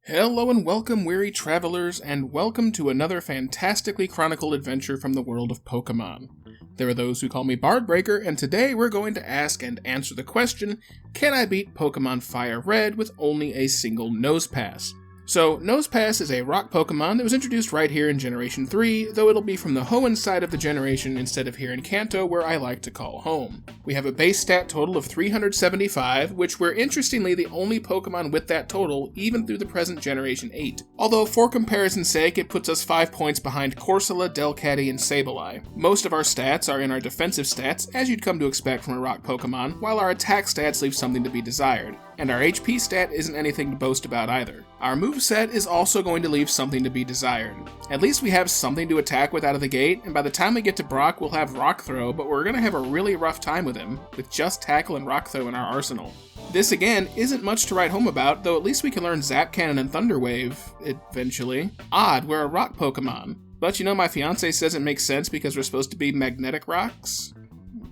Hello and welcome, weary travelers, and welcome to another fantastically chronicled adventure from the world of Pokemon. There are those who call me Bardbreaker, and today we're going to ask and answer the question, can I beat Pokemon Fire Red with only a single Nosepass? So, Nosepass is a rock Pokemon that was introduced right here in Generation 3, though it'll be from the Hoenn side of the generation instead of here in Kanto, where I like to call home. We have a base stat total of 375, which we're interestingly the only Pokemon with that total, even through the present Generation 8. Although, for comparison's sake, it puts us 5 points behind Corsola, Delcatty, and Sableye. Most of our stats are in our defensive stats, as you'd come to expect from a rock Pokemon, while our attack stats leave something to be desired. And our HP stat isn't anything to boast about either. Our moveset is also going to leave something to be desired. At least we have something to attack with out of the gate, and by the time we get to Brock, we'll have Rock Throw, but we're going to have a really rough time with him, with just Tackle and Rock Throw in our arsenal. This, again, isn't much to write home about, though at least we can learn Zap Cannon and Thunder Wave, eventually. Odd, we're a rock Pokemon. But you know, my fiancé says it makes sense because we're supposed to be magnetic rocks?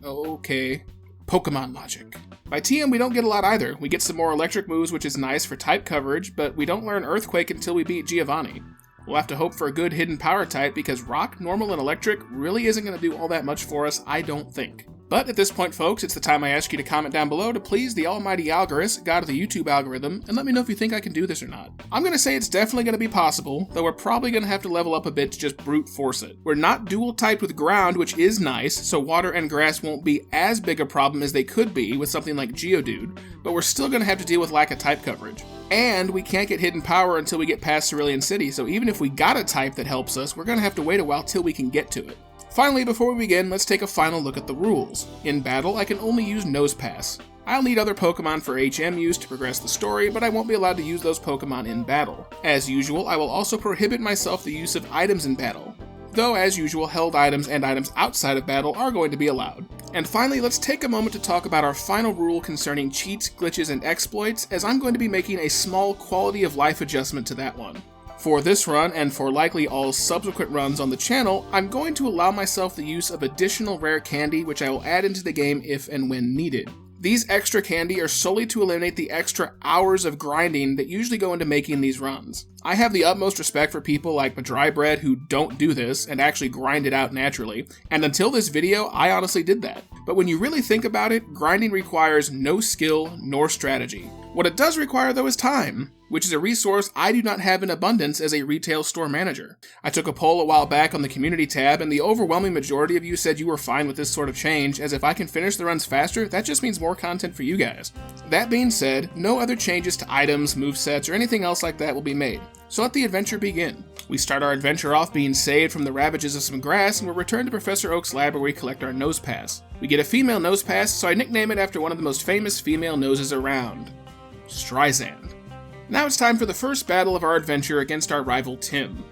Okay. Pokemon logic. By TM, we don't get a lot either. We get some more electric moves, which is nice for type coverage, but we don't learn Earthquake until we beat Giovanni. We'll have to hope for a good hidden power type because Rock, Normal, and Electric really isn't going to do all that much for us, I don't think. But at this point, folks, it's the time I ask you to comment down below to please the almighty Algorithm, god of the YouTube algorithm, and let me know if you think I can do this or not. I'm going to say it's definitely going to be possible, though we're probably going to have to level up a bit to just brute force it. We're not dual typed with ground, which is nice, so water and grass won't be as big a problem as they could be with something like Geodude, but we're still going to have to deal with lack of type coverage. And we can't get hidden power until we get past Cerulean City, so even if we got a type that helps us, we're going to have to wait a while till we can get to it. Finally, before we begin, let's take a final look at the rules. In battle, I can only use Nosepass. I'll need other Pokemon for HM use to progress the story, but I won't be allowed to use those Pokemon in battle. As usual, I will also prohibit myself the use of items in battle. Though, as usual, held items and items outside of battle are going to be allowed. And finally, let's take a moment to talk about our final rule concerning cheats, glitches, and exploits, as I'm going to be making a small quality of life adjustment to that one. For this run, and for likely all subsequent runs on the channel, I'm going to allow myself the use of additional rare candy which I will add into the game if and when needed. These extra candy are solely to eliminate the extra hours of grinding that usually go into making these runs. I have the utmost respect for people like Dry who don't do this and actually grind it out naturally, and until this video, I honestly did that. But when you really think about it, grinding requires no skill nor strategy. What it does require, though, is time, which is a resource I do not have in abundance as a retail store manager. I took a poll a while back on the community tab, and the overwhelming majority of you said you were fine with this sort of change, as if I can finish the runs faster, that just means more content for you guys. That being said, no other changes to items, movesets, or anything else like that will be made. So let the adventure begin. We start our adventure off being saved from the ravages of some grass, and we'll return to Professor Oak's lab where we collect our Nosepass. We get a female Nosepass, so I nickname it after one of the most famous female noses around. Streisand. Now it's time for the first battle of our adventure against our rival Tim.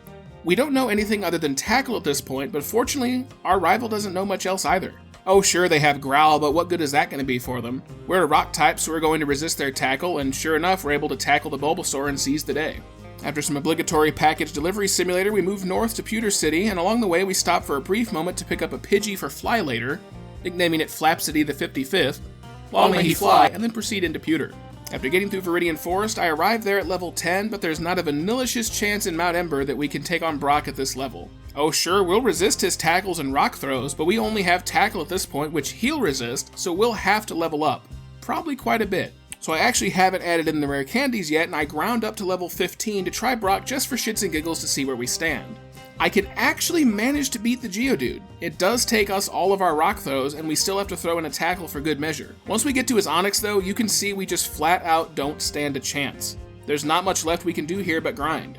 We don't know anything other than Tackle at this point, but fortunately, our rival doesn't know much else either. Oh sure, they have Growl, but what good is that going to be for them? We're a rock type, so we're going to resist their tackle, and sure enough, we're able to tackle the Bulbasaur and seize the day. After some obligatory package delivery simulator, we move north to Pewter City, and along the way we stop for a brief moment to pick up a Pidgey for Flylater, nicknaming it Flapsity the 55th, long may he fly, and then proceed into Pewter. After getting through Viridian Forest, I arrive there at level 10, but there's not a vanillicious chance in Mount Ember that we can take on Brock at this level. Oh sure, we'll resist his tackles and rock throws, but we only have tackle at this point, which he'll resist, so we'll have to level up. Probably quite a bit. So I actually haven't added in the rare candies yet, and I ground up to level 15 to try Brock just for shits and giggles to see where we stand. I can actually manage to beat the Geodude. It does take us all of our rock throws, and we still have to throw in a tackle for good measure. Once we get to his Onix though, you can see we just flat out don't stand a chance. There's not much left we can do here but grind.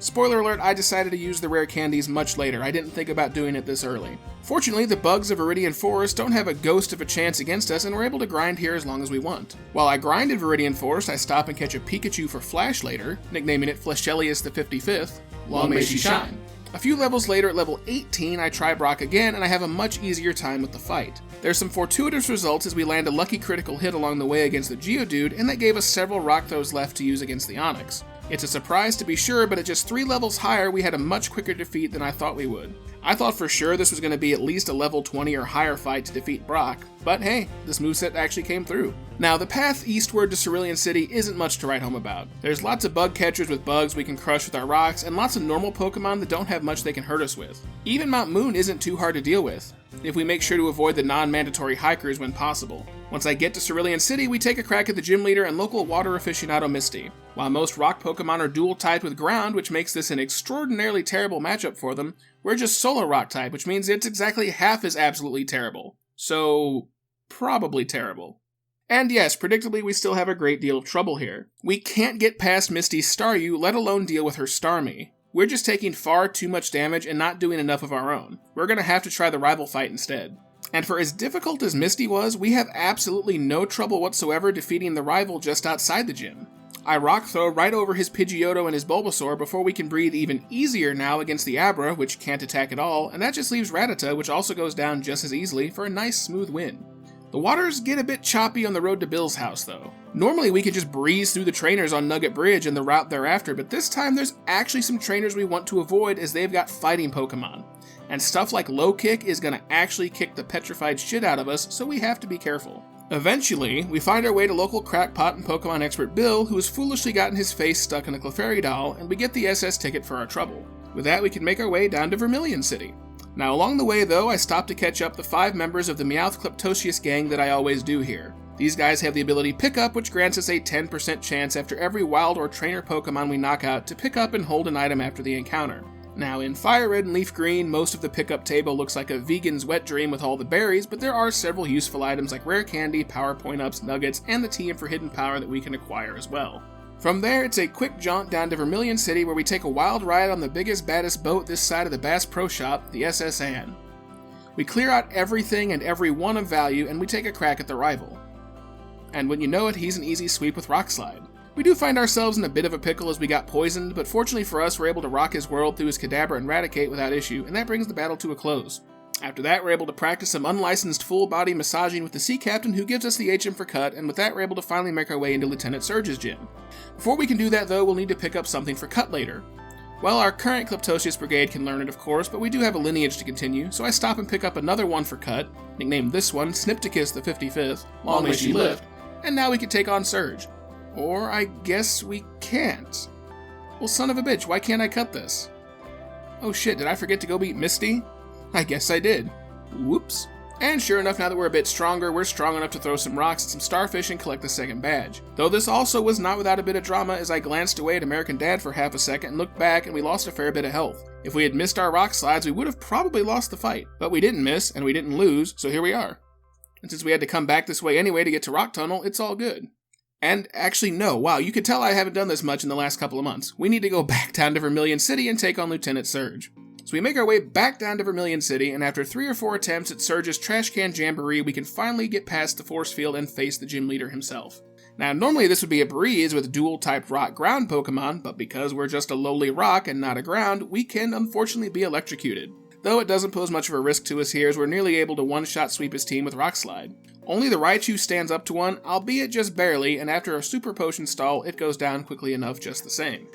Spoiler alert, I decided to use the rare candies much later. I didn't think about doing it this early. Fortunately, the bugs of Viridian Forest don't have a ghost of a chance against us, and we're able to grind here as long as we want. While I grind in Viridian Forest, I stop and catch a Pikachu for Flash later, nicknaming it Fleshelius the 55th, long may she shine. A few levels later, at level 18, I try Brock again, and I have a much easier time with the fight. There's some fortuitous results as we land a lucky critical hit along the way against the Geodude, and that gave us several rock throws left to use against the Onix. It's a surprise to be sure, but at just 3 levels higher, we had a much quicker defeat than I thought we would. I thought for sure this was going to be at least a level 20 or higher fight to defeat Brock, but hey, this moveset actually came through. Now, the path eastward to Cerulean City isn't much to write home about. There's lots of bug catchers with bugs we can crush with our rocks, and lots of normal Pokemon that don't have much they can hurt us with. Even Mount Moon isn't too hard to deal with, if we make sure to avoid the non-mandatory hikers when possible. Once I get to Cerulean City, we take a crack at the gym leader and local water aficionado Misty. While most rock Pokemon are dual typed with ground, which makes this an extraordinarily terrible matchup for them, we're just solo rock type, which means it's exactly half as absolutely terrible. So, probably terrible. And yes, predictably, we still have a great deal of trouble here. We can't get past Misty's Staryu, let alone deal with her Starmie. We're just taking far too much damage and not doing enough of our own. We're gonna have to try the rival fight instead. And for as difficult as Misty was, we have absolutely no trouble whatsoever defeating the rival just outside the gym. I rock throw right over his Pidgeotto and his Bulbasaur before we can breathe even easier now against the Abra, which can't attack at all, and that just leaves Rattata, which also goes down just as easily, for a nice smooth win. The waters get a bit choppy on the road to Bill's house, though. Normally we could just breeze through the trainers on Nugget Bridge and the route thereafter, but this time there's actually some trainers we want to avoid as they've got fighting Pokemon. And stuff like Low Kick is gonna actually kick the petrified shit out of us, so we have to be careful. Eventually, we find our way to local crackpot and Pokemon expert Bill, who has foolishly gotten his face stuck in a Clefairy doll, and we get the SS ticket for our trouble. With that, we can make our way down to Vermilion City. Now, along the way, though, I stop to catch up the 5 members of the Meowth Kleptocious gang that I always do here. These guys have the ability Pickup, which grants us a 10% chance after every wild or trainer Pokemon we knock out to pick up and hold an item after the encounter. Now, in Fire Red and Leaf Green, most of the pickup table looks like a vegan's wet dream with all the berries, but there are several useful items like rare candy, power point-ups, nuggets, and the TM for hidden power that we can acquire as well. From there, it's a quick jaunt down to Vermilion City where we take a wild ride on the biggest, baddest boat this side of the Bass Pro Shop, the SS Anne. We clear out everything and everyone of value, and we take a crack at the rival. And when you know it, he's an easy sweep with Rock Slide. We do find ourselves in a bit of a pickle as we got poisoned, but fortunately for us, we're able to rock his world through his Kadabra and Raticate without issue, and that brings the battle to a close. After that, we're able to practice some unlicensed full-body massaging with the Sea Captain, who gives us the HM for cut, and with that, we're able to finally make our way into Lieutenant Surge's gym. Before we can do that, though, we'll need to pick up something for cut later. Well, our current Kleptocious Brigade can learn it, of course, but we do have a lineage to continue, so I stop and pick up another one for cut, nicknamed this one Snipticus the 55th, long may she live, and now we can take on Surge. Or I guess we can't. Well, son of a bitch, why can't I cut this? Oh shit, did I forget to go beat Misty? I guess I did. Whoops. And sure enough, now that we're a bit stronger, we're strong enough to throw some rocks at some starfish and collect the second badge. Though this also was not without a bit of drama, as I glanced away at American Dad for half a second and looked back, and we lost a fair bit of health. If we had missed our rock slides, we would have probably lost the fight. But we didn't miss, and we didn't lose, so here we are. And since we had to come back this way anyway to get to Rock Tunnel, it's all good. And actually, no, wow, you could tell I haven't done this much in the last couple of months. We need to go back down to Vermilion City and take on Lieutenant Surge. So we make our way back down to Vermilion City, and after 3 or 4 attempts at Surge's Trash Can Jamboree, we can finally get past the force field and face the gym leader himself. Now, normally this would be a breeze with dual-type rock-ground Pokemon, but because we're just a lowly rock and not a ground, we can unfortunately be electrocuted. Though it doesn't pose much of a risk to us here, as we're nearly able to one-shot sweep his team with Rock Slide. Only the Raichu stands up to one, albeit just barely, and after a Super Potion stall, it goes down quickly enough just the same.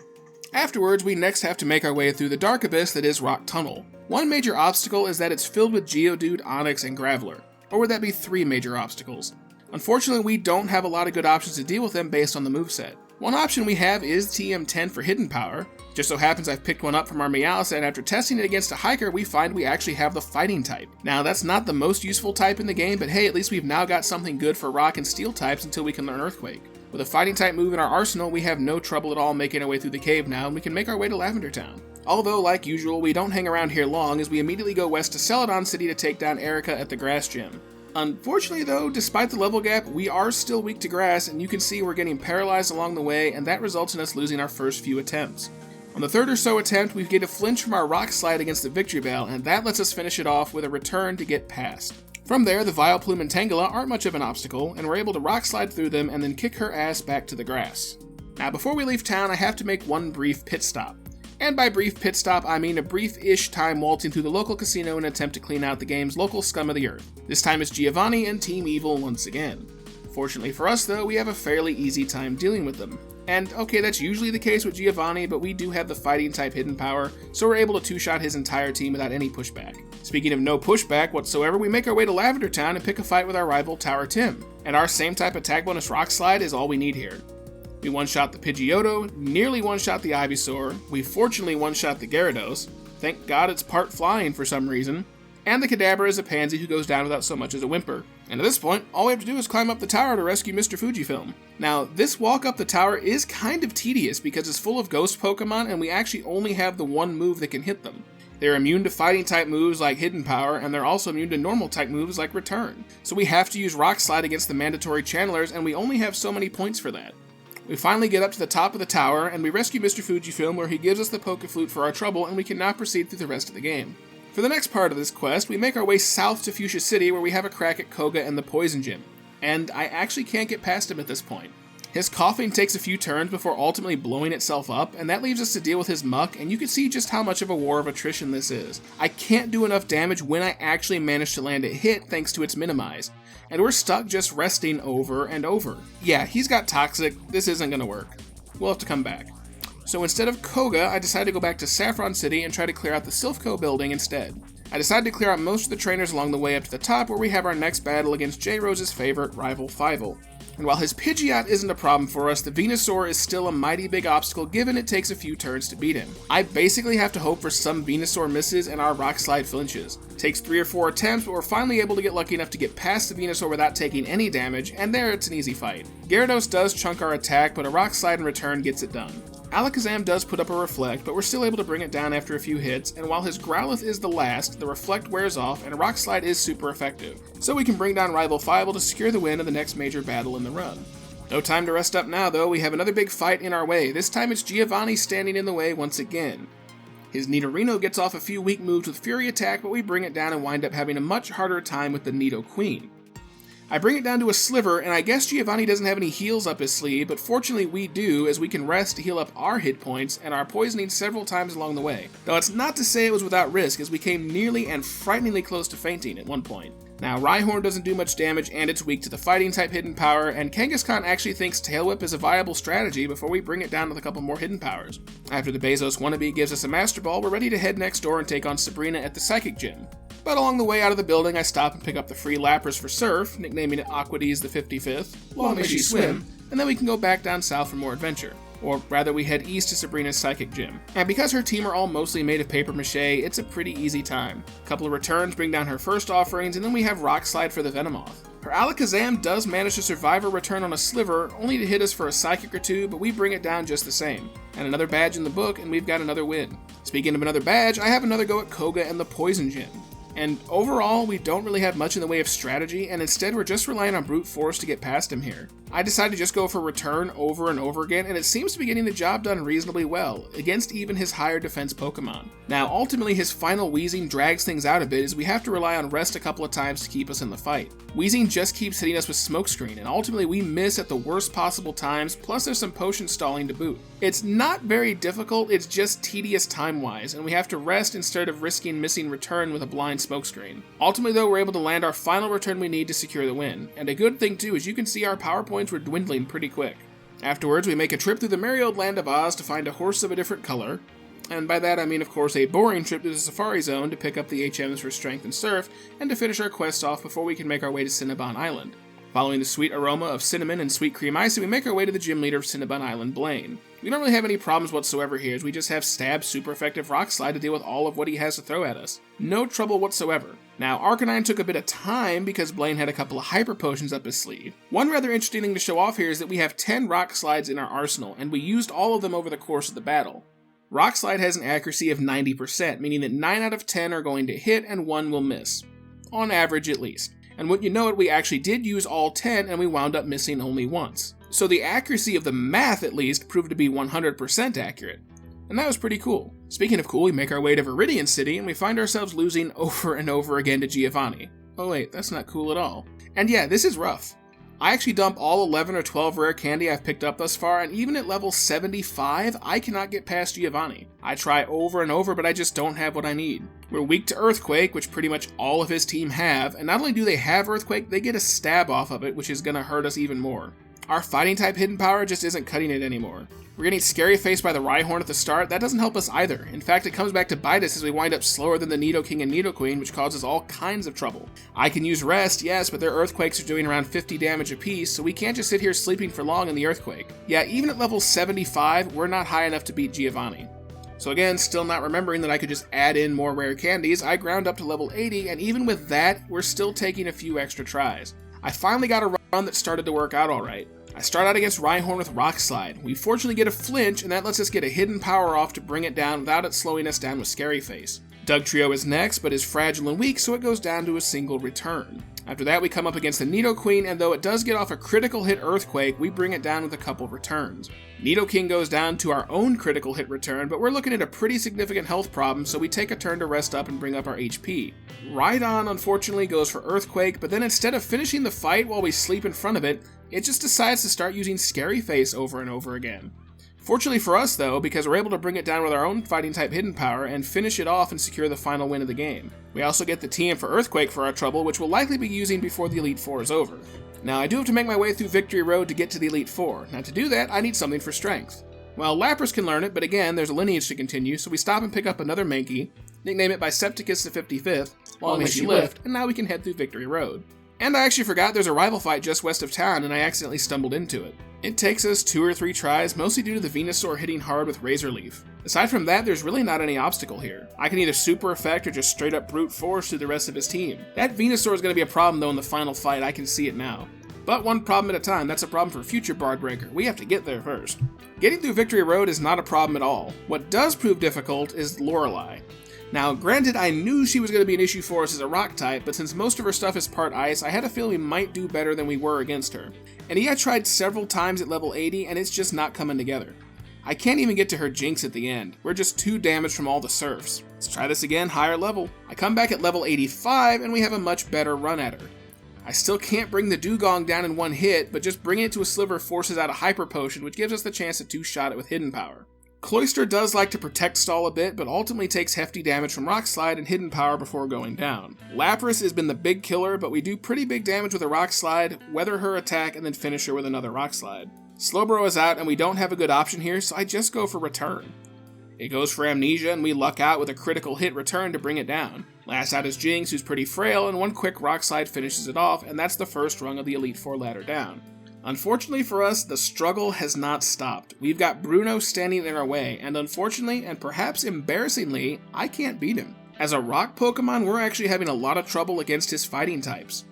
Afterwards, we next have to make our way through the dark abyss that is Rock Tunnel. One major obstacle is that it's filled with Geodude, Onix, and Graveler. Or would that be 3 major obstacles? Unfortunately, we don't have a lot of good options to deal with them based on the moveset. One option we have is TM10 for hidden power. Just so happens I've picked one up from our Meowth, and after testing it against a hiker, we find we actually have the fighting type. Now, that's not the most useful type in the game, but hey, at least we've now got something good for rock and steel types until we can learn Earthquake. With a fighting type move in our arsenal, we have no trouble at all making our way through the cave now, and we can make our way to Lavender Town. Although, like usual, we don't hang around here long, as we immediately go west to Celadon City to take down Erica at the Grass Gym. Unfortunately though, despite the level gap, we are still weak to grass, and you can see we're getting paralyzed along the way, and that results in us losing our first few attempts. On the 3rd or so attempt, we get a flinch from our Rock Slide against the Victory Bell, and that lets us finish it off with a return to get past. From there, the Vileplume and Tangela aren't much of an obstacle, and we're able to Rock Slide through them and then kick her ass back to the grass. Now before we leave town, I have to make one brief pit stop. And by brief pit stop, I mean a brief-ish time waltzing through the local casino in an attempt to clean out the game's local scum of the earth. This time it's Giovanni and Team Evil once again. Fortunately for us though, we have a fairly easy time dealing with them. And okay, that's usually the case with Giovanni, but we do have the fighting type hidden power, so we're able to two-shot his entire team without any pushback. Speaking of no pushback whatsoever, we make our way to Lavender Town and pick a fight with our rival Tower Tim. And our same type attack bonus Rock Slide is all we need here. We one-shot the Pidgeotto, nearly one-shot the Ivysaur, we fortunately one-shot the Gyarados, thank God it's part flying for some reason, and the Kadabra is a pansy who goes down without so much as a whimper. And at this point, all we have to do is climb up the tower to rescue Mr. Fujifilm. Now, this walk up the tower is kind of tedious because it's full of ghost Pokemon and we actually only have the one move that can hit them. They're immune to fighting type moves like Hidden Power, and they're also immune to normal type moves like Return. So we have to use Rock Slide against the mandatory channelers, and we only have so many points for that. We finally get up to the top of the tower, and we rescue Mr. Fujifilm where he gives us the Pokeflute for our trouble, and we can now proceed through the rest of the game. For the next part of this quest, we make our way south to Fuchsia City where we have a crack at Koga and the Poison Gym. And I actually can't get past him at this point. His coughing takes a few turns before ultimately blowing itself up, and that leaves us to deal with his muck, and you can see just how much of a war of attrition this is. I can't do enough damage when I actually manage to land a hit thanks to its minimize, and we're stuck just resting over and over. Yeah, he's got Toxic, this isn't gonna work. We'll have to come back. So instead of Koga, I decided to go back to Saffron City and try to clear out the Silphco building instead. I decided to clear out most of the trainers along the way up to the top where we have our next battle against J-Rose's favorite rival Fievel. And while his Pidgeot isn't a problem for us, the Venusaur is still a mighty big obstacle given it takes a few turns to beat him. I basically have to hope for some Venusaur misses and our Rock Slide flinches. Takes 3 or 4 attempts, but we're finally able to get lucky enough to get past the Venusaur without taking any damage, and there it's an easy fight. Gyarados does chunk our attack, but a Rock Slide in return gets it done. Alakazam does put up a Reflect, but we're still able to bring it down after a few hits, and while his Growlithe is the last, the Reflect wears off, and a Rock Slide is super effective. So we can bring down rival Fievel to secure the win of the next major battle in the run. No time to rest up now though, we have another big fight in our way. This time it's Giovanni standing in the way once again. His Nidorino gets off a few weak moves with Fury Attack, but we bring it down and wind up having a much harder time with the Nidoqueen. I bring it down to a Sliver, and I guess Giovanni doesn't have any heals up his sleeve, but fortunately we do, as we can rest to heal up our hit points and our poisoning several times along the way. Though it's not to say it was without risk, as we came nearly and frighteningly close to fainting at one point. Now, Rhyhorn doesn't do much damage, and it's weak to the fighting type hidden power, and Kangaskhan actually thinks Tail Whip is a viable strategy before we bring it down with a couple more hidden powers. After the Bezos wannabe gives us a Master Ball, we're ready to head next door and take on Sabrina at the Psychic Gym. But along the way out of the building, I stop and pick up the free Lapras for Surf, nicknaming it Aquadese the 55th, long may she swim, and then we can go back down south for more adventure. Or rather, we head east to Sabrina's Psychic Gym. And because her team are all mostly made of paper mache, it's a pretty easy time. A couple of returns bring down her first offerings, and then we have Rock Slide for the Venomoth. Her Alakazam does manage to survive a return on a Sliver, only to hit us for a Psychic or two, but we bring it down just the same. And another badge in the book, and we've got another win. Speaking of another badge, I have another go at Koga and the Poison Gym. And overall, we don't really have much in the way of strategy, and instead we're just relying on brute force to get past him here. I decided to just go for Return over and over again, and it seems to be getting the job done reasonably well, against even his higher defense Pokemon. Now, ultimately his final Weezing drags things out a bit as we have to rely on Rest a couple of times to keep us in the fight. Weezing just keeps hitting us with Smokescreen, and ultimately we miss at the worst possible times, plus there's some potion stalling to boot. It's not very difficult, it's just tedious time-wise, and we have to rest instead of risking missing Return with a blind Smokescreen. Ultimately though, we're able to land our final return we need to secure the win, and a good thing too is you can see our power points were dwindling pretty quick. Afterwards, we make a trip through the merry old land of Oz to find a horse of a different color, and by that I mean of course a boring trip to the Safari Zone to pick up the HMs for Strength and Surf, and to finish our quest off before we can make our way to Cinnabon Island. Following the sweet aroma of cinnamon and sweet cream ice, we make our way to the gym leader of Cinnabon Island, Blaine. We don't really have any problems whatsoever here, as we just have Stab super effective Rock Slide to deal with all of what he has to throw at us. No trouble whatsoever. Now, Arcanine took a bit of time because Blaine had a couple of Hyper Potions up his sleeve. One rather interesting thing to show off here is that we have 10 Rock Slides in our arsenal, and we used all of them over the course of the battle. Rock Slide has an accuracy of 90%, meaning that 9 out of 10 are going to hit and 1 will miss. On average, at least. And wouldn't you know it, we actually did use all 10 and we wound up missing only once. So the accuracy of the math, at least, proved to be 100% accurate. And that was pretty cool. Speaking of cool, we make our way to Viridian City and we find ourselves losing over and over again to Giovanni. Oh wait, that's not cool at all. And yeah, this is rough. I actually dump all 11 or 12 rare candy I've picked up thus far, and even at level 75, I cannot get past Giovanni. I try over and over, but I just don't have what I need. We're weak to Earthquake, which pretty much all of his team have, and not only do they have Earthquake, they get a stab off of it, which is gonna hurt us even more. Our fighting type hidden power just isn't cutting it anymore. We're getting Scary Faced by the Rhyhorn at the start. That doesn't help us either. In fact, it comes back to bite us as we wind up slower than the Nidoking and Nidoqueen, which causes all kinds of trouble. I can use Rest, yes, but their Earthquakes are doing around 50 damage apiece, so we can't just sit here sleeping for long in the Earthquake. Yeah, even at level 75, we're not high enough to beat Giovanni. So again, still not remembering that I could just add in more rare candies, I ground up to level 80, and even with that, we're still taking a few extra tries. I finally got a run that started to work out alright. I start out against Rhyhorn with Rock Slide. We fortunately get a flinch, and that lets us get a hidden power off to bring it down without it slowing us down with Scary Face. Dugtrio is next, but is fragile and weak, so it goes down to a single return. After that, we come up against the Nidoqueen, and though it does get off a critical hit Earthquake, we bring it down with a couple returns. Nidoking goes down to our own critical hit return, but we're looking at a pretty significant health problem, so we take a turn to rest up and bring up our HP. Rhydon, unfortunately, goes for Earthquake, but then instead of finishing the fight while we sleep in front of it, it just decides to start using Scary Face over and over again. Fortunately for us, though, because we're able to bring it down with our own fighting type hidden power and finish it off and secure the final win of the game. We also get the TM for Earthquake for our trouble, which we'll likely be using before the Elite Four is over. Now, I do have to make my way through Victory Road to get to the Elite Four. Now, to do that, I need something for Strength. Well, Lapras can learn it, but again, there's a lineage to continue, so we stop and pick up another Mankey, nickname it Bisepticus the 55th, Long May She Lift, and now we can head through Victory Road. And I actually forgot there's a rival fight just west of town, and I accidentally stumbled into it. It takes us 2 or 3 tries, mostly due to the Venusaur hitting hard with Razor Leaf. Aside from that, there's really not any obstacle here. I can either Super Effect or just straight up brute force through the rest of his team. That Venusaur is going to be a problem though in the final fight, I can see it now. But one problem at a time, that's a problem for future Bard Breaker. We have to get there first. Getting through Victory Road is not a problem at all. What does prove difficult is Lorelei. Now, granted, I knew she was going to be an issue for us as a rock type, but since most of her stuff is part ice, I had a feeling we might do better than we were against her. And I tried several times at level 80, and it's just not coming together. I can't even get to her Jinx at the end. We're just too damaged from all the surfs. Let's try this again, higher level. I come back at level 85, and we have a much better run at her. I still can't bring the Dugong down in one hit, but just bringing it to a sliver forces out a Hyper Potion, which gives us the chance to two-shot it with Hidden Power. Cloyster does like to protect stall a bit, but ultimately takes hefty damage from Rock Slide and Hidden Power before going down. Lapras has been the big killer, but we do pretty big damage with a Rock Slide, weather her attack, and then finish her with another Rock Slide. Slowbro is out, and we don't have a good option here, so I just go for Return. It goes for Amnesia, and we luck out with a critical hit return to bring it down. Last out is Jinx, who's pretty frail, and one quick Rock Slide finishes it off, and that's the first rung of the Elite Four ladder down. Unfortunately for us, the struggle has not stopped. We've got Bruno standing in our way, and unfortunately, and perhaps embarrassingly, I can't beat him. As a rock Pokemon, we're actually having a lot of trouble against his fighting types.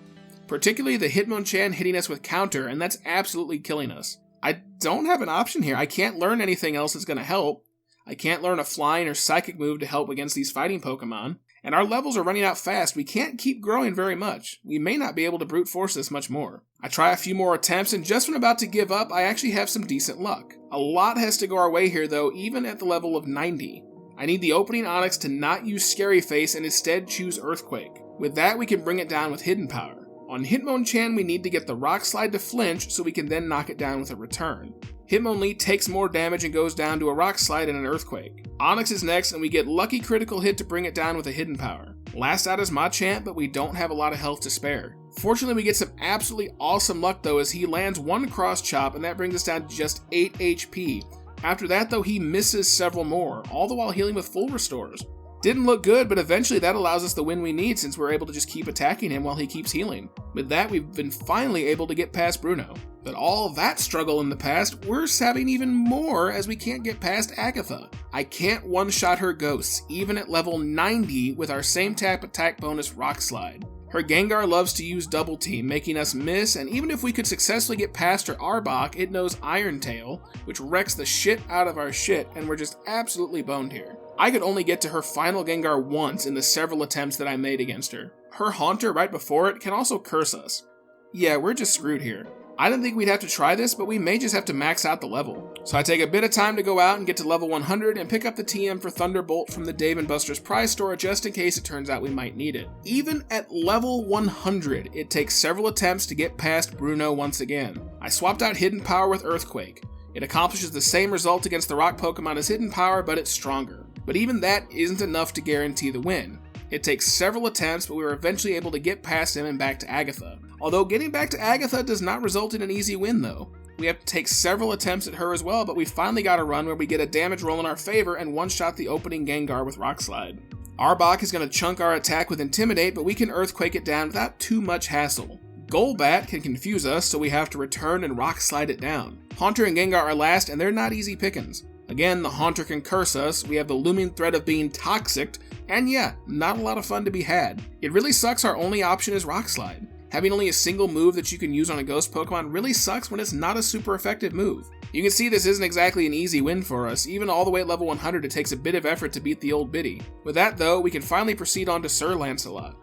Particularly the Hitmonchan hitting us with Counter, and that's absolutely killing us. I don't have an option here. I can't learn anything else that's going to help. I can't learn a Flying or Psychic move to help against these fighting Pokemon. And our levels are running out fast. We can't keep growing very much. We may not be able to brute force this much more. I try a few more attempts, and just when I'm about to give up, I actually have some decent luck. A lot has to go our way here though, even at the level of 90. I need the opening Onix to not use Scary Face and instead choose Earthquake. With that, we can bring it down with Hidden Power. On Hitmonchan, we need to get the Rock Slide to flinch so we can then knock it down with a Return. Hitmonlee takes more damage and goes down to a Rock Slide and an Earthquake. Onix is next, and we get lucky critical hit to bring it down with a Hidden Power. Last out is Machamp, but we don't have a lot of health to spare. Fortunately, we get some absolutely awesome luck though as he lands one Cross Chop, and that brings us down to just 8 HP. After that though, he misses several more, all the while healing with full restores. Didn't look good, but eventually that allows us the win we need since we're able to just keep attacking him while he keeps healing. With that, we've been finally able to get past Bruno. But all that struggle in the past, we're having even more as we can't get past Agatha. I can't one-shot her ghosts, even at level 90 with our same tap attack bonus Rock Slide. Her Gengar loves to use Double Team, making us miss, and even if we could successfully get past her Arbok, it knows Iron Tail, which wrecks the shit out of our shit, and we're just absolutely boned here. I could only get to her final Gengar once in the several attempts that I made against her. Her Haunter right before it can also curse us. Yeah, we're just screwed here. I didn't think we'd have to try this, but we may just have to max out the level. So I take a bit of time to go out and get to level 100 and pick up the TM for Thunderbolt from the Dave & Buster's prize store just in case it turns out we might need it. Even at level 100, it takes several attempts to get past Bruno once again. I swapped out Hidden Power with Earthquake. It accomplishes the same result against the rock Pokemon as Hidden Power, but it's stronger. But even that isn't enough to guarantee the win. It takes several attempts, but we were eventually able to get past him and back to Agatha. Although getting back to Agatha does not result in an easy win though. We have to take several attempts at her as well, but we finally got a run where we get a damage roll in our favor and one-shot the opening Gengar with Rock Slide. Arbok is going to chunk our attack with Intimidate, but we can Earthquake it down without too much hassle. Golbat can confuse us, so we have to return and Rock Slide it down. Haunter and Gengar are last, and they're not easy pickings. Again, the Haunter can curse us, we have the looming threat of being toxic, and yeah, not a lot of fun to be had. It really sucks our only option is Rock Slide. Having only a single move that you can use on a ghost Pokemon really sucks when it's not a super effective move. You can see this isn't exactly an easy win for us. Even all the way at level 100 it takes a bit of effort to beat the old biddy. With that though, we can finally proceed on to Sir Lancelot.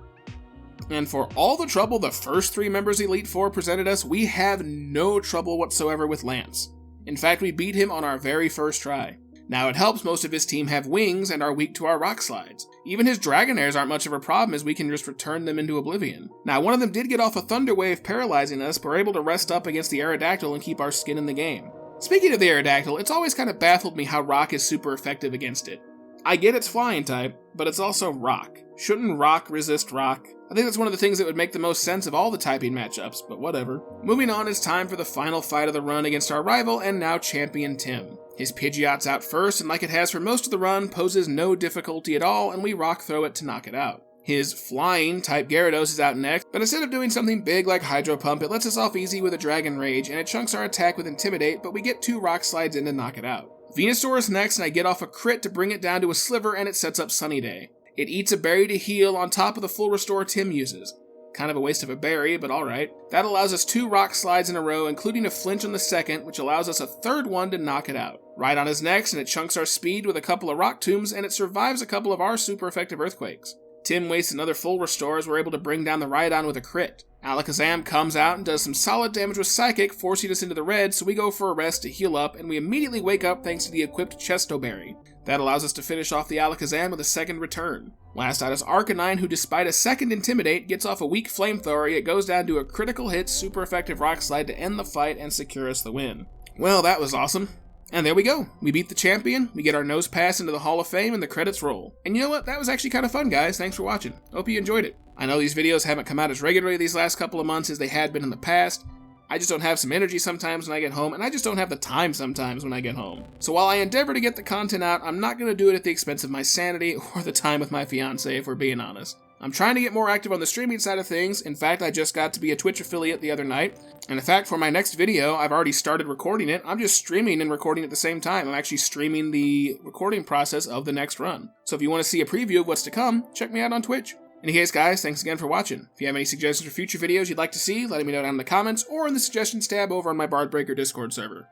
And for all the trouble the first 3 members of Elite Four presented us, we have no trouble whatsoever with Lance. In fact, we beat him on our very first try. Now it helps most of his team have wings and are weak to our rock slides. Even his Dragonairs aren't much of a problem as we can just return them into oblivion. Now one of them did get off a Thunder Wave paralyzing us, but we're able to rest up against the Aerodactyl and keep our skin in the game. Speaking of the Aerodactyl, it's always kind of baffled me how Rock is super effective against it. I get it's flying type, but it's also Rock. Shouldn't Rock resist Rock? I think that's one of the things that would make the most sense of all the typing matchups, but whatever. Moving on, it's time for the final fight of the run against our rival and now champion Tim. His Pidgeot's out first, and like it has for most of the run, poses no difficulty at all, and we Rock Throw it to knock it out. His flying type Gyarados is out next, but instead of doing something big like Hydro Pump, it lets us off easy with a Dragon Rage, and it chunks our attack with Intimidate, but we get 2 Rock Slides in to knock it out. Venusaur is next, and I get off a crit to bring it down to a Sliver, and it sets up Sunny Day. It eats a berry to heal on top of the full restore Tim uses. Kind of a waste of a berry, but alright. That allows us 2 Rock Slides in a row, including a flinch on the second, which allows us a third one to knock it out. Rhydon is next, and it chunks our speed with a couple of Rock Tombs, and it survives a couple of our super effective Earthquakes. Tim wastes another full restore as we're able to bring down the Rhydon with a crit. Alakazam comes out and does some solid damage with Psychic, forcing us into the red, so we go for a rest to heal up, and we immediately wake up thanks to the equipped Chesto Berry. That allows us to finish off the Alakazam with a second return. Last out is Arcanine, who despite a second Intimidate, gets off a weak Flamethrower, it goes down to a critical hit, super effective Rock Slide to end the fight and secure us the win. Well, that was awesome. And there we go. We beat the champion, we get our Nosepass into the Hall of Fame, and the credits roll. And you know what? That was actually kind of fun, guys. Thanks for watching. Hope you enjoyed it. I know these videos haven't come out as regularly these last couple of months as they had been in the past. I just don't have some energy sometimes when I get home, and I just don't have the time sometimes when I get home. So while I endeavor to get the content out, I'm not going to do it at the expense of my sanity or the time with my fiance, if we're being honest. I'm trying to get more active on the streaming side of things. In fact, I just got to be a Twitch affiliate the other night. And in fact, for my next video, I've already started recording it. I'm just streaming and recording at the same time. I'm actually streaming the recording process of the next run. So if you want to see a preview of what's to come, check me out on Twitch. In any case, guys, thanks again for watching. If you have any suggestions for future videos you'd like to see, let me know down in the comments or in the suggestions tab over on my Bard Breaker Discord server.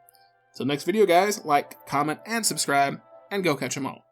Till next video, guys, like, comment, and subscribe, and go catch 'em all.